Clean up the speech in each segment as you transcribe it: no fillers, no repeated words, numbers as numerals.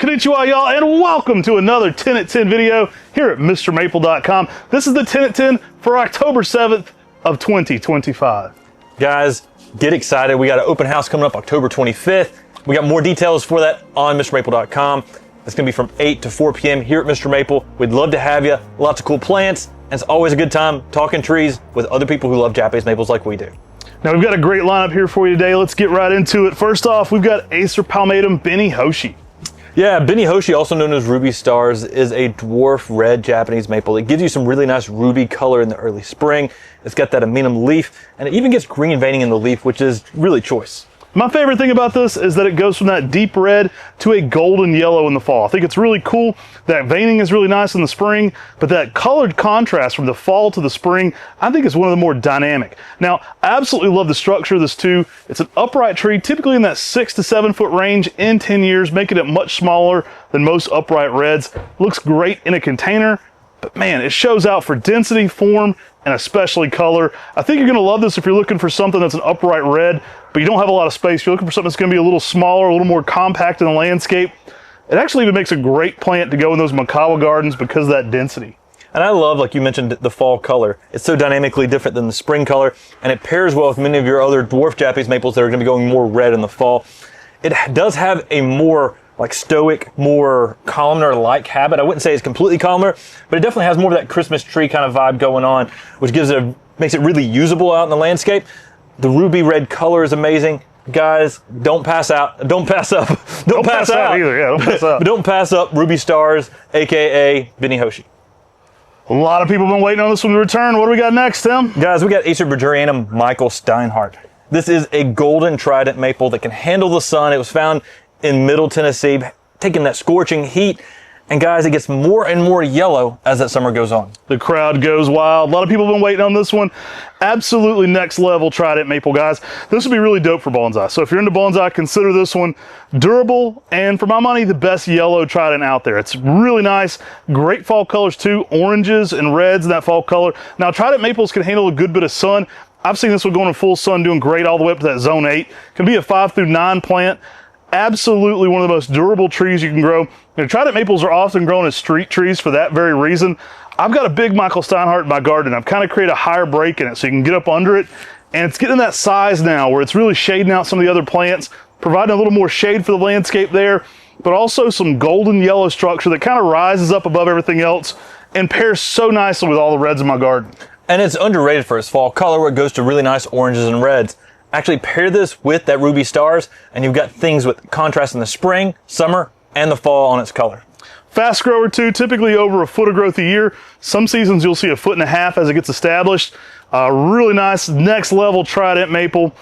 Konnichiwa, y'all, and welcome to another 10 at 10 video here at MrMaple.com. This is the 10 at 10 for October 7th of 2025. Guys, get excited. We got an open house coming up October 25th. We got more details for that on MrMaple.com. It's going to be from 8 to 4 p.m. here at Mr. Maple. We'd love to have you. Lots of cool plants. And it's always a good time talking trees with other people who love Japanese maples like we do. Now, we've got a great lineup here for you today. Let's get right into it. First off, we've got Acer Palmatum Beni Hoshi. Yeah, Beni Hoshi, also known as Ruby Stars, is a dwarf red Japanese maple. It gives you some really nice ruby color in the early spring. It's got that aminum leaf, and it even gets green veining in the leaf, which is really choice. My favorite thing about this is that it goes from that deep red to a golden yellow in the fall. I think it's really cool. That veining is really nice in the spring, but that colored contrast from the fall to the spring, I think is one of the more dynamic. Now, I absolutely love the structure of this too. It's an upright tree, typically in that 6 to 7 foot range in 10 years, making it much smaller than most upright reds. Looks great in a container, but man, it shows out for density, form, and especially color. I think you're gonna love this if you're looking for something that's an upright red, but you don't have a lot of space. You're looking for something that's gonna be a little smaller, a little more compact in the landscape. It actually even makes a great plant to go in those Makawa gardens because of that density. And I love, like you mentioned, the fall color. It's so dynamically different than the spring color, and it pairs well with many of your other dwarf Japanese maples that are gonna be going more red in the fall. It does have a more like stoic, more columnar-like habit. I wouldn't say it's completely columnar, but it definitely has more of that Christmas tree kind of vibe going on, which makes it really usable out in the landscape. The ruby red color is amazing. Guys, don't pass out. Don't pass up. Don't pass out either. Yeah, don't pass out. But don't pass up Ruby Stars, aka Beni Hoshi. A lot of people have been waiting on this one to return. What do we got next, Tim? Guys, we got Acer Buergerianum Michael Steinhardt. This is a golden trident maple that can handle the sun. It was found in Middle Tennessee, taking that scorching heat. And guys, it gets more and more yellow as that summer goes on. The crowd goes wild. A lot of people have been waiting on this one. Absolutely next level trident maple, guys. This would be really dope for bonsai. So if you're into bonsai, consider this one durable, and for my money, the best yellow trident out there. It's really nice. Great fall colors too. Oranges and reds in that fall color. Now, trident maples can handle a good bit of sun. I've seen this one going in full sun, doing great all the way up to that zone 8. Can be a 5 through 9 plant. Absolutely one of the most durable trees you can grow. Trident maples are often grown as street trees for that very reason. I've got a big Michael Steinhardt in my garden. I've kind of created a higher break in it so you can get up under it. And it's getting that size now where it's really shading out some of the other plants, providing a little more shade for the landscape there, but also some golden yellow structure that kind of rises up above everything else and pairs so nicely with all the reds in my garden. And it's underrated for its fall color where it goes to really nice oranges and reds. Actually pair this with that Ruby Stars and you've got things with contrast in the spring, summer, and the fall on its color. Fast grower too, typically over a foot of growth a year. Some seasons you'll see a 1.5 feet as it gets established. Really nice next level trident maple.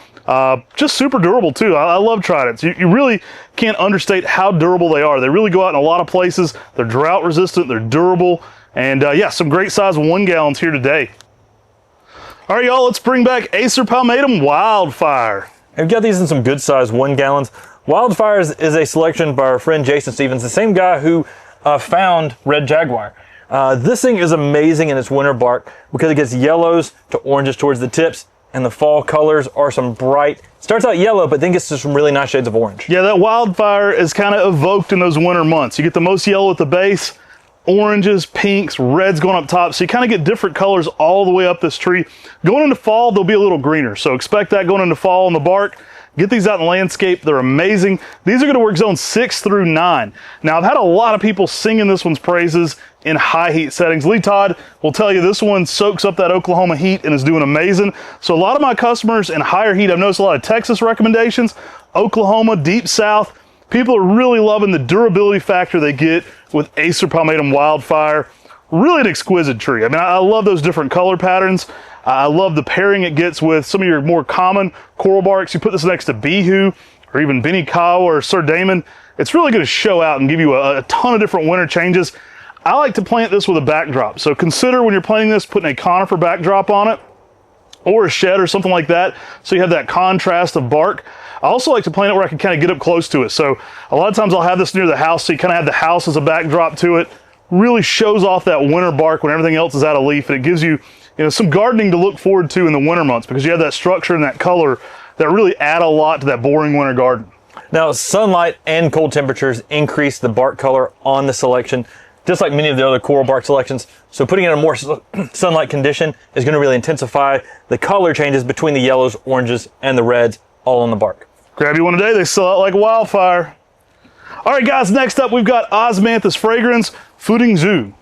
Just super durable too. I love tridents. You really can't understate how durable they are. They really go out in a lot of places. They're drought resistant, they're durable, and yeah, some great size 1 gallons here today. All right, y'all, let's bring back Acer Palmatum Wildfire. And we've got these in some good size 1 gallons. Wildfire is a selection by our friend Jason Stevens, the same guy who found Red Jaguar. This thing is amazing in its winter bark because it gets yellows to oranges towards the tips, and the fall colors are some bright, starts out yellow, but then gets to some really nice shades of orange. Yeah, that Wildfire is kind of evoked in those winter months. You get the most yellow at the base, oranges, pinks, reds going up top. So you kind of get different colors all the way up this tree. Going into fall, they'll be a little greener. So expect that going into fall on the bark. Get these out in the landscape. They're amazing. These are going to work zone 6 through 9. Now, I've had a lot of people singing this one's praises in high heat settings. Lee Todd will tell you this one soaks up that Oklahoma heat and is doing amazing. So a lot of my customers in higher heat, I've noticed a lot of Texas recommendations, Oklahoma, deep south. People are really loving the durability factor they get with Acer Palmatum Wildfire. Really an exquisite tree. I mean, I love those different color patterns. I love the pairing it gets with some of your more common coral barks. You put this next to Bihu or even Beni Kao or Sir Damon. It's really going to show out and give you a ton of different winter changes. I like to plant this with a backdrop. So consider when you're planting this, putting a conifer backdrop on it or a shed or something like that. So you have that contrast of bark. I also like to plant it where I can kind of get up close to it. So a lot of times I'll have this near the house, so you kind of have the house as a backdrop to it. Really shows off that winter bark when everything else is out of leaf, and it gives you, some gardening to look forward to in the winter months because you have that structure and that color that really add a lot to that boring winter garden. Now, sunlight and cold temperatures increase the bark color on the selection, just like many of the other coral bark selections. So putting it in a more sunlight condition is going to really intensify the color changes between the yellows, oranges, and the reds all on the bark. Grab you one today, they sell out like wildfire. All right, guys, next up we've got Osmanthus Fragrans, Footing Zoo.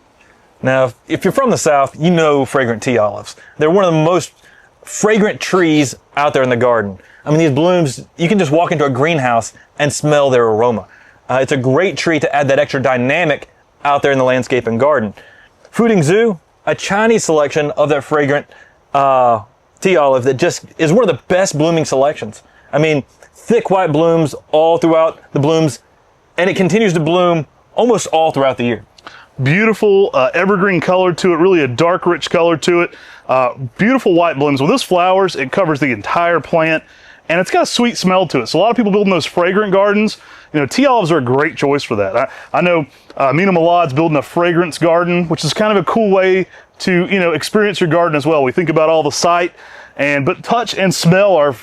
Now, if you're from the South, you know fragrant tea olives. They're one of the most fragrant trees out there in the garden. I mean, these blooms, you can just walk into a greenhouse and smell their aroma. It's a great tree to add that extra dynamic out there in the landscape and garden. Footing Zoo, a Chinese selection of that fragrant tea olive that just is one of the best blooming selections. I mean, thick white blooms all throughout the blooms, and it continues to bloom almost all throughout the year. Beautiful evergreen color to it, really a dark, rich color to it. Beautiful white blooms. When this flowers, it covers the entire plant, and it's got a sweet smell to it. So a lot of people building those fragrant gardens, you know, tea olives are a great choice for that. I know Mina Milad's building a fragrance garden, which is kind of a cool way to, you know, experience your garden as well. We think about all the sight, but touch and smell are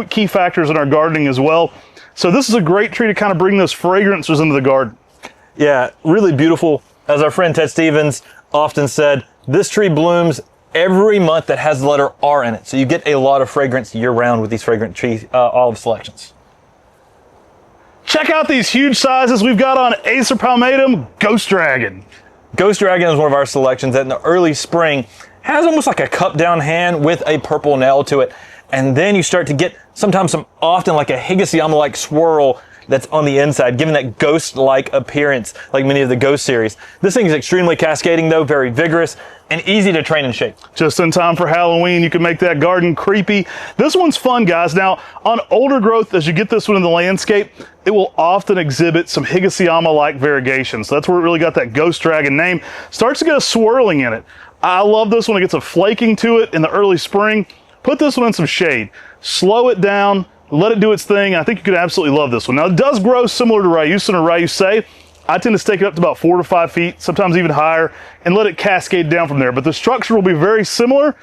key factors in our gardening as well. So this is a great tree to kind of bring those fragrances into the garden. Yeah, really beautiful. As our friend Ted Stevens often said, this tree blooms every month that has the letter R in it. So you get a lot of fragrance year-round with these fragrant tree olive selections. Check out these huge sizes we've got on Acer Palmatum Ghost Dragon. Ghost Dragon is one of our selections that in the early spring has almost like a cup down hand with a purple nail to it. And then you start to get sometimes often like a Higashiyama-like swirl that's on the inside, giving that ghost-like appearance like many of the Ghost series. This thing is extremely cascading though, very vigorous, and easy to train and shape. Just in time for Halloween, you can make that garden creepy. This one's fun, guys. Now, on older growth, as you get this one in the landscape, it will often exhibit some Higashiyama-like variegation. So that's where it really got that Ghost Dragon name. Starts to get a swirling in it. I love this one. It gets a flaking to it in the early spring. Put this one in some shade. Slow it down. Let it do its thing. I think you could absolutely love this one. Now, it does grow similar to Ryusin or Ryusei. I tend to stake it up to about 4 to 5 feet, sometimes even higher, and let it cascade down from there. But the structure will be very similar.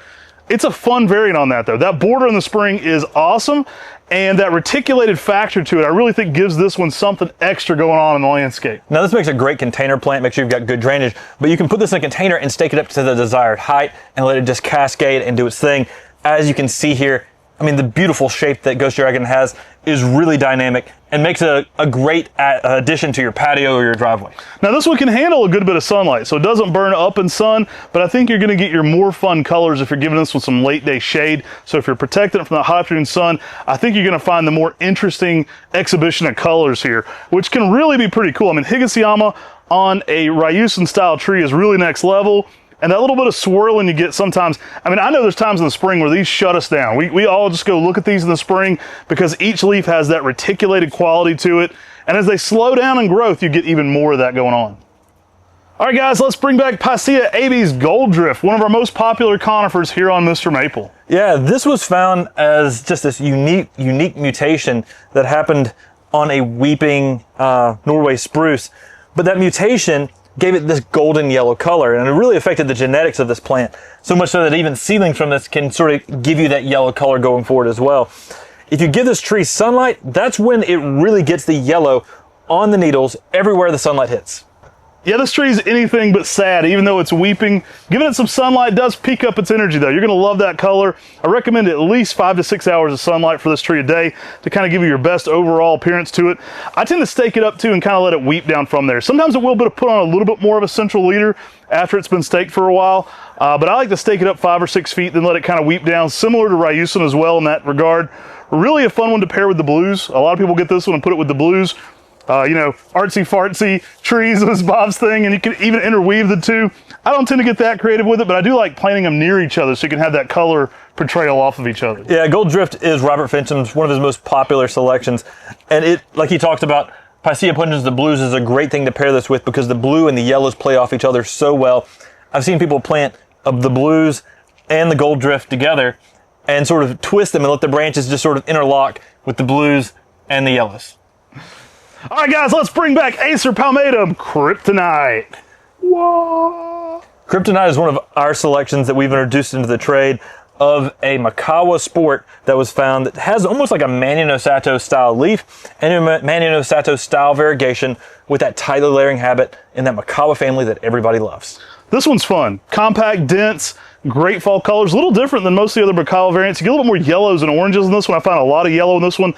It's a fun variant on that, though. That border in the spring is awesome, and that reticulated factor to it, I really think gives this one something extra going on in the landscape. Now, this makes a great container plant. Make sure you've got good drainage, but you can put this in a container and stake it up to the desired height and let it just cascade and do its thing. As you can see here, I mean, the beautiful shape that Ghost Dragon has is really dynamic and makes it a great addition to your patio or your driveway. Now, this one can handle a good bit of sunlight, so it doesn't burn up in sun, but I think you're going to get your more fun colors if you're giving this one some late day shade. So if you're protecting it from the hot afternoon sun, I think you're going to find the more interesting exhibition of colors here, which can really be pretty cool. I mean, Higashiyama on a Ryusin style tree is really next level. And that little bit of swirling you get sometimes, I mean, I know there's times in the spring where these shut us down. We all just go look at these in the spring because each leaf has that reticulated quality to it. And as they slow down in growth, you get even more of that going on. All right, guys, let's bring back Picea Abies Gold Drift, one of our most popular conifers here on Mr. Maple. Yeah, this was found as just this unique mutation that happened on a weeping Norway spruce. But that mutation gave it this golden yellow color, and it really affected the genetics of this plant, so much so that even seedlings from this can sort of give you that yellow color going forward as well. If you give this tree sunlight, that's when it really gets the yellow on the needles everywhere the sunlight hits. Yeah, this tree is anything but sad, even though it's weeping. Giving it some sunlight does peak up its energy, though. You're going to love that color. I recommend at least 5 to 6 hours of sunlight for this tree a day to kind of give you your best overall appearance to it. I tend to stake it up, too, and kind of let it weep down from there. Sometimes it will put on a little bit more of a central leader after it's been staked for a while, but I like to stake it up 5 or 6 feet, then let it kind of weep down, similar to Ryusin as well in that regard. Really a fun one to pair with the blues. A lot of people get this one and put it with the blues. You know, artsy-fartsy trees was Bob's thing, and you can even interweave the two. I don't tend to get that creative with it, but I do like planting them near each other so you can have that color portrayal off of each other. Yeah, Gold Drift is Robert Fincham's, one of his most popular selections. And it, like he talked about, Picea pungens the blues is a great thing to pair this with because the blue and the yellows play off each other so well. I've seen people plant the blues and the Gold Drift together and sort of twist them and let the branches just sort of interlock with the blues and the yellows. All right, guys, let's bring back Acer Palmatum Kryptonite. Whoa. Kryptonite is one of our selections that we've introduced into the trade. of a Makawa sport that was found that has almost like a Manionosato style leaf and a Manionosato style variegation with that tightly layering habit in that Makawa family that everybody loves. This one's fun. Compact, dense, great fall colors. A little different than most of the other Makawa variants. You get a little more yellows and oranges in this one. I found a lot of yellow in this one.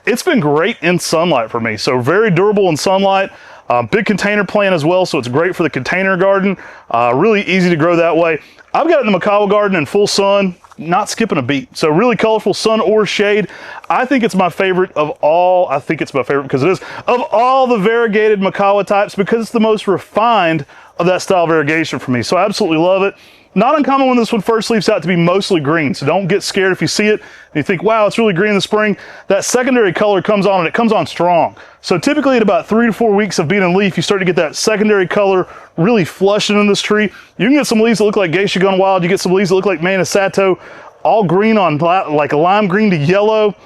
It's been great in sunlight for me. So very durable in sunlight. Big container plant as well, so it's great for the container garden. Really easy to grow that way. I've got it in the Makawa garden in full sun, not skipping a beat. So really colorful sun or shade. I think it's my favorite of all. I think it's my favorite because it is of all the variegated Makawa types, because it's the most refined of that style variegation for me. So I absolutely love it. Not uncommon when this one first leaves out to be mostly green. So don't get scared if you see it and you think, wow, it's really green in the spring. That secondary color comes on, and it comes on strong. So typically at about 3 to 4 weeks of being in leaf, you start to get that secondary color really flushing in this tree. You can get some leaves that look like Geisha Gone Wild. You get some leaves that look like Manisato, all green on like a lime green to yellow.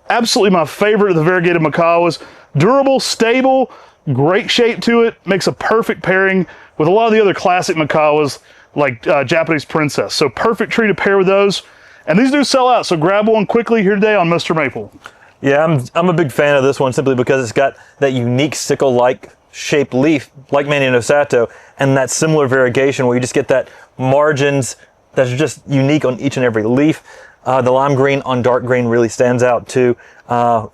Absolutely my favorite of the variegated Makawas. Durable, stable, great shape to it. Makes a perfect pairing with a lot of the other classic Makawas, like Japanese Princess. So perfect tree to pair with those. And these do sell out, so grab one quickly here today on Mr. Maple. Yeah, I'm a big fan of this one simply because it's got that unique sickle-like shaped leaf like Manionosato, and that similar variegation where you just get that margins that's just unique on each and every leaf. The lime green on dark green really stands out too.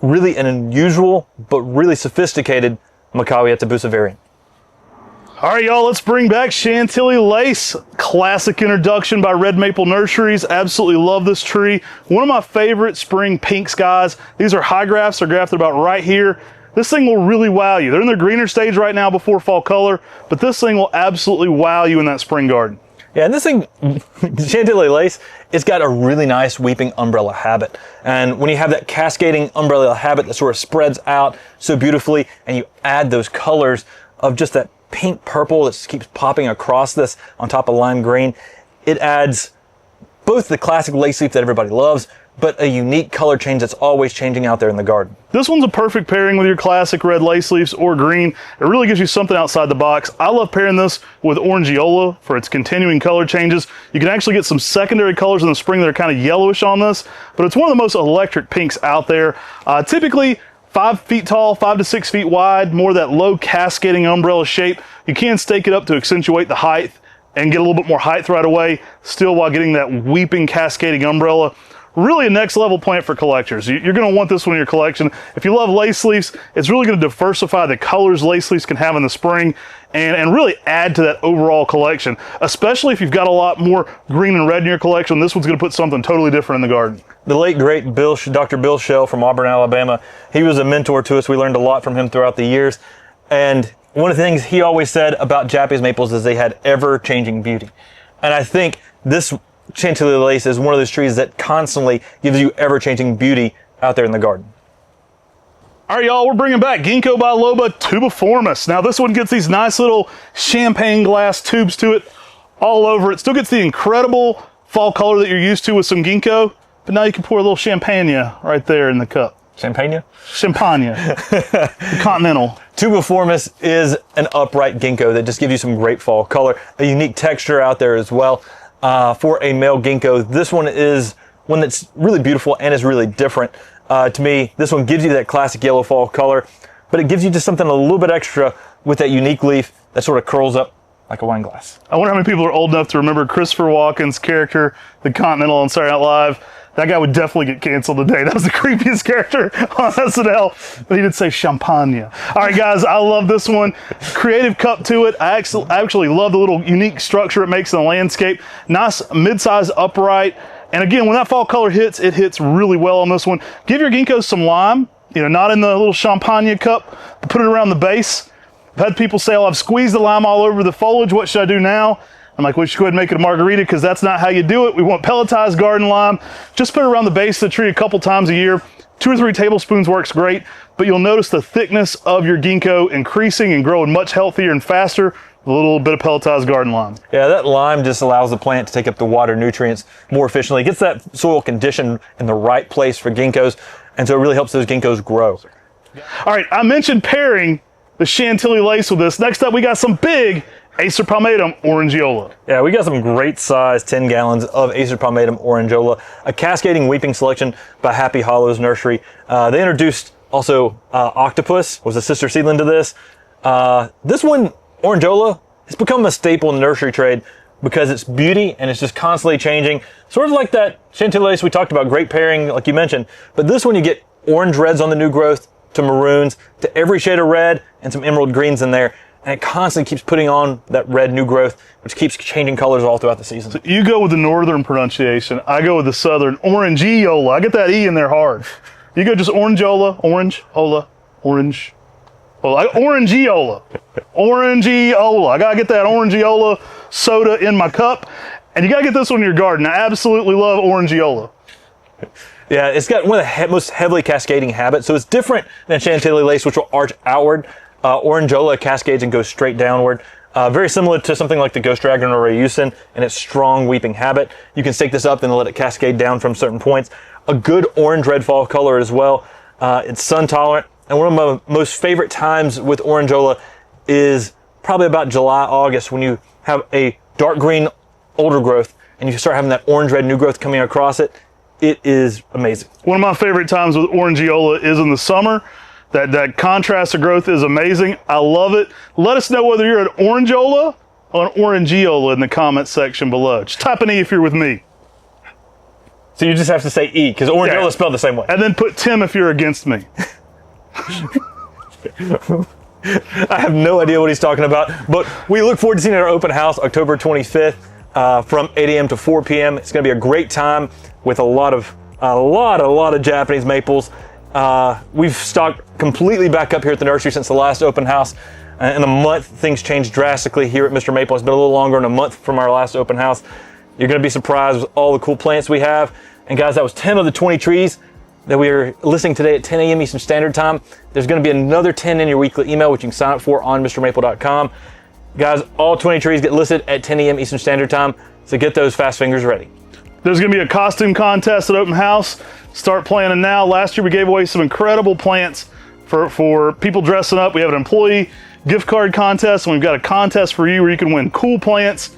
Really an unusual but really sophisticated Makawa Yetabusa variant. All right, y'all, let's bring back Chantilly Lace. Classic introduction by Red Maple Nurseries. Absolutely love this tree. One of my favorite spring pinks, guys. These are high grafts. They're grafted about right here. This thing will really wow you. They're in their greener stage right now before fall color, but this thing will absolutely wow you in that spring garden. Yeah, and this thing, Chantilly Lace, it's got a really nice weeping umbrella habit. And when you have that cascading umbrella habit that sort of spreads out so beautifully, and you add those colors of just that pink purple that just keeps popping across this on top of lime green, it adds both the classic lace leaf that everybody loves, but a unique color change that's always changing out there in the garden. This one's a perfect pairing with your classic red lace leaves or green. It really gives you something outside the box. I love pairing this with Orangeola for its continuing color changes. You can actually get some secondary colors in the spring that are kind of yellowish on this, but it's one of the most electric pinks out there. Typically 5 feet tall, 5 to 6 feet wide, more that low cascading umbrella shape. You can stake it up to accentuate the height and get a little bit more height right away, still while getting that weeping cascading umbrella. Really a next level plant for collectors. You're going to want this one in your collection. If you love lace leaves, it's really going to diversify the colors lace leaves can have in the spring and really add to that overall collection, especially if you've got a lot more green and red in your collection. This one's going to put something totally different in the garden. The late, great Dr. Bill Shell from Auburn, Alabama, he was a mentor to us. We learned a lot from him throughout the years. And one of the things he always said about Japanese maples is they had ever-changing beauty. And I think this Chantilly Lace is one of those trees that constantly gives you ever-changing beauty out there in the garden. All right, y'all, we're bringing back Ginkgo Biloba Tubiformis. Now, this one gets these nice little champagne glass tubes to it all over it. Still gets the incredible fall color that you're used to with some Ginkgo, but now you can pour a little champagne right there in the cup. Champagne? Champagne. Continental. Tubiformis is an upright ginkgo that just gives you some great fall color, a unique texture out there as well. For a male ginkgo, this one is one that's really beautiful and is really different. To me, this one gives you that classic yellow fall color, but it gives you just something a little bit extra with that unique leaf that sort of curls up like a wine glass. I wonder how many people are old enough to remember Christopher Walken's character, the Continental on Saturday Night Live. That guy would definitely get canceled today. That was the creepiest character on SNL. But he did say champagne. All right, guys, I love this one. Creative cup to it. I actually love the little unique structure it makes in the landscape. Nice mid-size upright. And again, when that fall color hits, it hits really well on this one. Give your ginkgos some lime. You know, not in the little champagne cup, but put it around the base. I've had people say, oh, I've squeezed the lime all over the foliage. What should I do now? I'm like, we should go ahead and make it a margarita because that's not how you do it. We want pelletized garden lime. Just put it around the base of the tree a couple times a year. 2 or 3 tablespoons works great, but you'll notice the thickness of your ginkgo increasing and growing much healthier and faster with a little bit of pelletized garden lime. Yeah, that lime just allows the plant to take up the water nutrients more efficiently. It gets that soil condition in the right place for ginkgos, and so it really helps those ginkgos grow. All right, I mentioned pairing the Chantilly lace with this. Next up, we got some big Acer Palmatum Orangeola. Yeah, we got some great size 10 gallons of Acer Palmatum Orangeola, a cascading weeping selection by Happy Hollows Nursery. They introduced also Octopus, was a sister seedling to this. This one, Orangeola, has become a staple in the nursery trade because it's beauty and it's just constantly changing. Sort of like that Chantilly we talked about, great pairing, like you mentioned. But this one, you get orange reds on the new growth to maroons to every shade of red and some emerald greens in there. And it constantly keeps putting on that red new growth, which keeps changing colors all throughout the season. So you go with the northern pronunciation. I go with the southern Orangeola. I get that E in there hard. You go just Orangeola, Orangeola, Orange. Well, Orangeola. Orangeola. I gotta get that Orangeola soda in my cup. And you gotta get this one in your garden. I absolutely love Orangeola. Yeah, it's got one of the most heavily cascading habits. So it's different than Chantilly lace, which will arch outward. Orangeola cascades and goes straight downward. Very similar to something like the Ghost Dragon or Rayusin and its strong weeping habit. You can stake this up and let it cascade down from certain points. A good orange-red fall color as well. It's sun tolerant. And one of my most favorite times with Orangeola is probably about July, August, when you have a dark green older growth and you start having that orange-red new growth coming across it. It is amazing. One of my favorite times with Orangeola is in the summer. That contrast of growth is amazing. I love it. Let us know whether you're an Orangeola or an Orangeola in the comments section below. Just type an E if you're with me. So you just have to say E, because Orangeola is spelled the same way. And then put Tim if you're against me. I have no idea what he's talking about, but we look forward to seeing it at our open house October 25th from 8 a.m. to 4 p.m. It's going to be a great time with a lot of Japanese maples. We've stocked completely back up here at the nursery since the last open house. In a month, things changed drastically here at Mr. Maple. It's been a little longer than a month from our last open house. You're going to be surprised with all the cool plants we have. And guys, that was 10 of the 20 trees that we are listing today at 10 a.m. Eastern Standard Time. There's going to be another 10 in your weekly email, which you can sign up for on MrMaple.com. Guys, all 20 trees get listed at 10 a.m. Eastern Standard Time, so get those fast fingers ready. There's going to be a costume contest at open house. Start planning now. Last year we gave away some incredible plants for people dressing up. We have an employee gift card contest, and we've got a contest for you where you can win cool plants.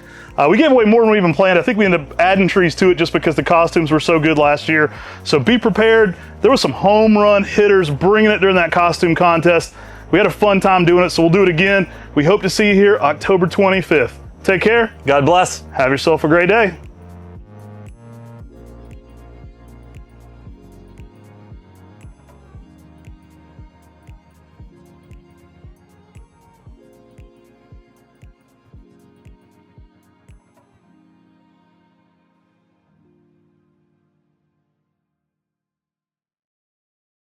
We gave away more than we even planned. I think we ended up adding trees to it just because the costumes were so good last year. So be prepared. There was some home run hitters bringing it during that costume contest. We had a fun time doing it, so we'll do it again. We hope to see you here October 25th. Take care. God bless. Have yourself a great day.